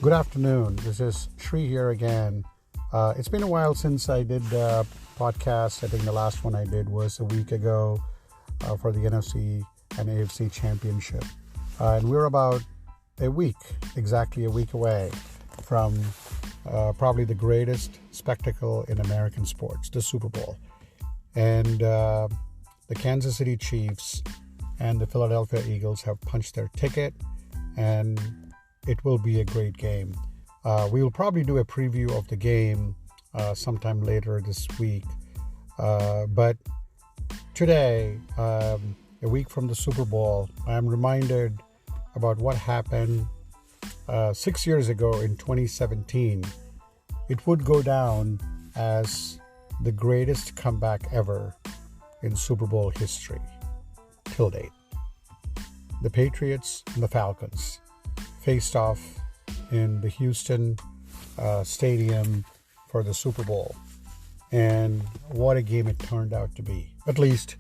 Good afternoon. This is Shri here again. It's been a while since I did a podcast. I think the last one I did was a week ago for the NFC and AFC Championship. And we're about exactly a week away from probably the greatest spectacle in American sports, the Super Bowl. And the Kansas City Chiefs and the Philadelphia Eagles have punched their ticket, and it will be a great game. We will probably do a preview of the game sometime later this week. But today, a week from the Super Bowl, I'm reminded about what happened 6 years ago in 2017. It would go down as the greatest comeback ever in Super Bowl history till date. The Patriots and the Falcons faced off in the Houston stadium for the Super Bowl. And what a game it turned out to be. At least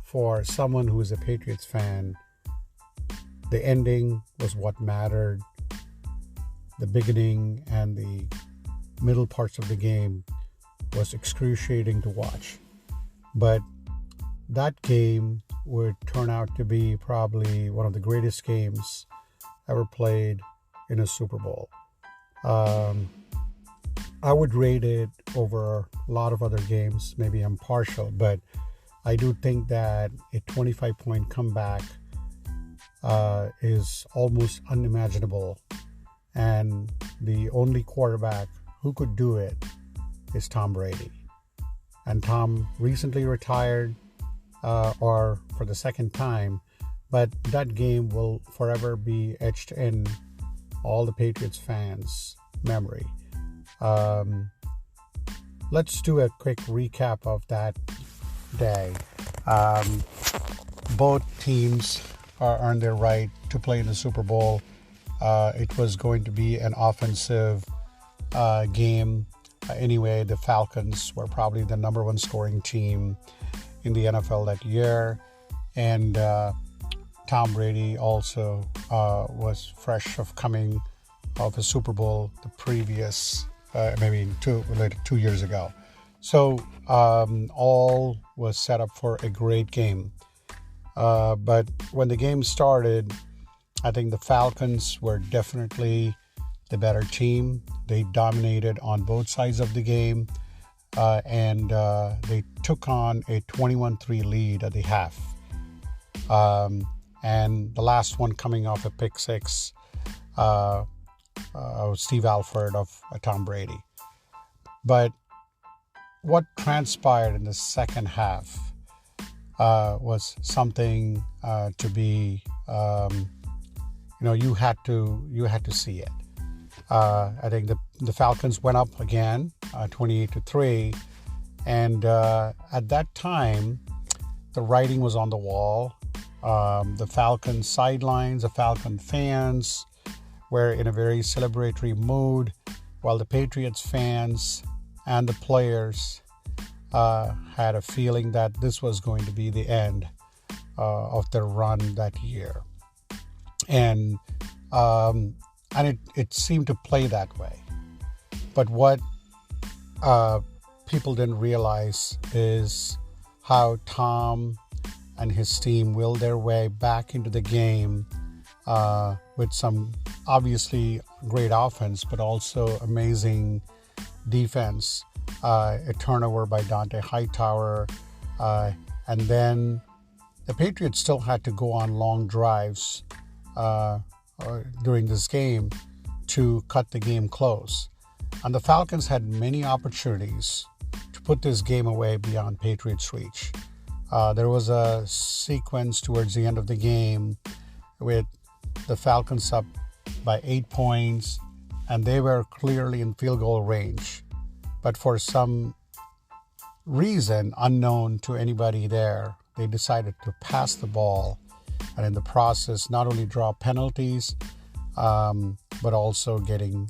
for someone who is a Patriots fan, the ending was what mattered. The beginning and the middle parts of the game was excruciating to watch. But that game would turn out to be probably one of the greatest games ever played in a Super Bowl. I would rate it over a lot of other games. Maybe I'm partial, but I do think that a 25-point comeback is almost unimaginable. And the only quarterback who could do it is Tom Brady. And Tom recently retired, or for the second time, but that game will forever be etched in all the Patriots fans' memory. Let's do a quick recap of that day. Both teams earned their right to play in the Super Bowl. It was going to be an offensive game. Anyway, the Falcons were probably the number one scoring team in the NFL that year. And Tom Brady also was fresh of coming off a Super Bowl the previous, maybe 2 years ago. So all was set up for a great game. But when the game started, I think the Falcons were definitely the better team. They dominated on both sides of the game, and they took on a 21-3 lead at the half. And the last one coming off a pick six, Steve Alford of Tom Brady. But what transpired in the second half was something to be, you had to see it. I think the Falcons went up again, 28-3, and at that time, the writing was on the wall. The Falcon sidelines, the Falcon fans were in a very celebratory mood, while the Patriots fans and the players had a feeling that this was going to be the end of their run that year. And it seemed to play that way. But what people didn't realize is how Tom and his team willed their way back into the game with some obviously great offense, but also amazing defense. A turnover by Dante Hightower. And then the Patriots still had to go on long drives during this game to cut the game close. And the Falcons had many opportunities to put this game away beyond Patriots' reach. There was a sequence towards the end of the game with the Falcons up by 8 points, and they were clearly in field goal range. But for some reason unknown to anybody there, they decided to pass the ball, and in the process not only draw penalties, but also getting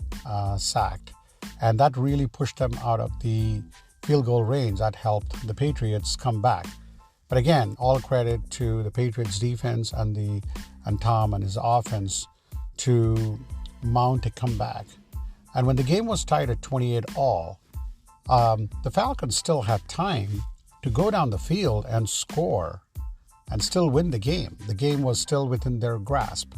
sacked. And that really pushed them out of the field goal range. That helped the Patriots come back. But again, all credit to the Patriots defense and Tom and his offense to mount a comeback. And when the game was tied at 28-all, the Falcons still had time to go down the field and score and still win the game. The game was still within their grasp.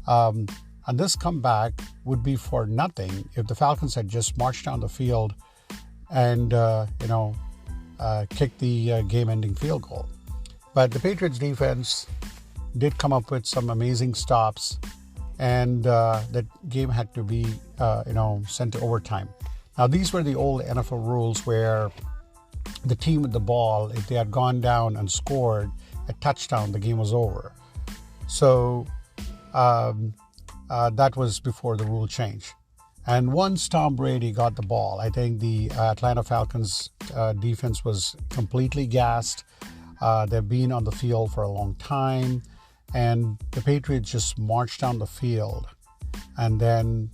And this comeback would be for nothing if the Falcons had just marched down the field and, kicked the game-ending field goal. But the Patriots defense did come up with some amazing stops, and that game had to be, sent to overtime. Now, these were the old NFL rules where the team with the ball, if they had gone down and scored a touchdown, the game was over. So that was before the rule change. And once Tom Brady got the ball, I think the Atlanta Falcons defense was completely gassed. They've been on the field for a long time, and the Patriots just marched down the field and then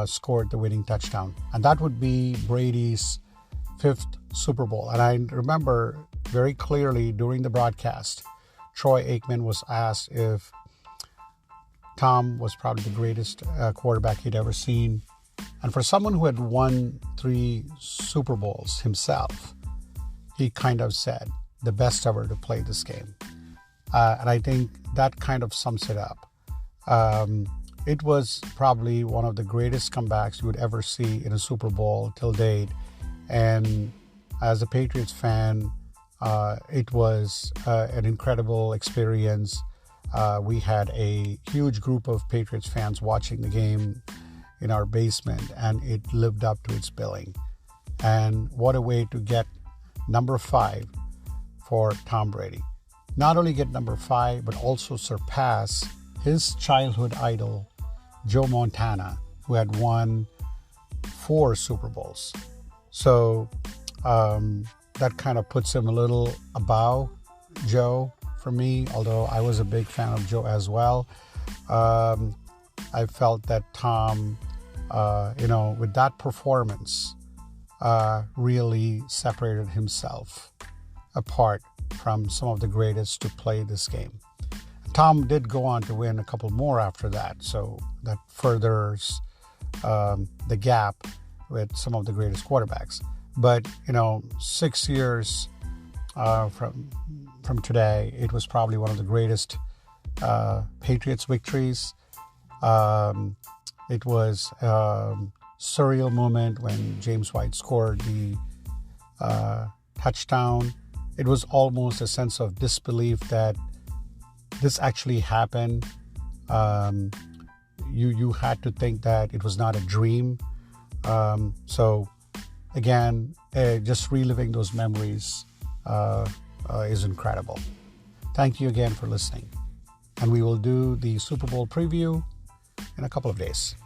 scored the winning touchdown. And that would be Brady's 5th Super Bowl. And I remember very clearly during the broadcast, Troy Aikman was asked if Tom was probably the greatest quarterback he'd ever seen. And for someone who had won 3 Super Bowls himself, he kind of said, the best ever to play this game. And I think that kind of sums it up. It was probably one of the greatest comebacks you would ever see in a Super Bowl till date. And as a Patriots fan, it was an incredible experience. We had a huge group of Patriots fans watching the game in our basement, and it lived up to its billing. And what a way to get number 5 for Tom Brady. Not only get number 5, but also surpass his childhood idol, Joe Montana, who had won 4 Super Bowls. So that kind of puts him a little above Joe for me, although I was a big fan of Joe as well. I felt that Tom, with that performance, really separated himself apart from some of the greatest to play this game. Tom did go on to win a couple more after that, so that furthers the gap with some of the greatest quarterbacks. But 6 years from today, it was probably one of the greatest Patriots victories. It was a surreal moment when James White scored the touchdown. It was almost a sense of disbelief that this actually happened. You had to think that it was not a dream. So again, just reliving those memories is incredible. Thank you again for listening. And we will do the Super Bowl preview in a couple of days.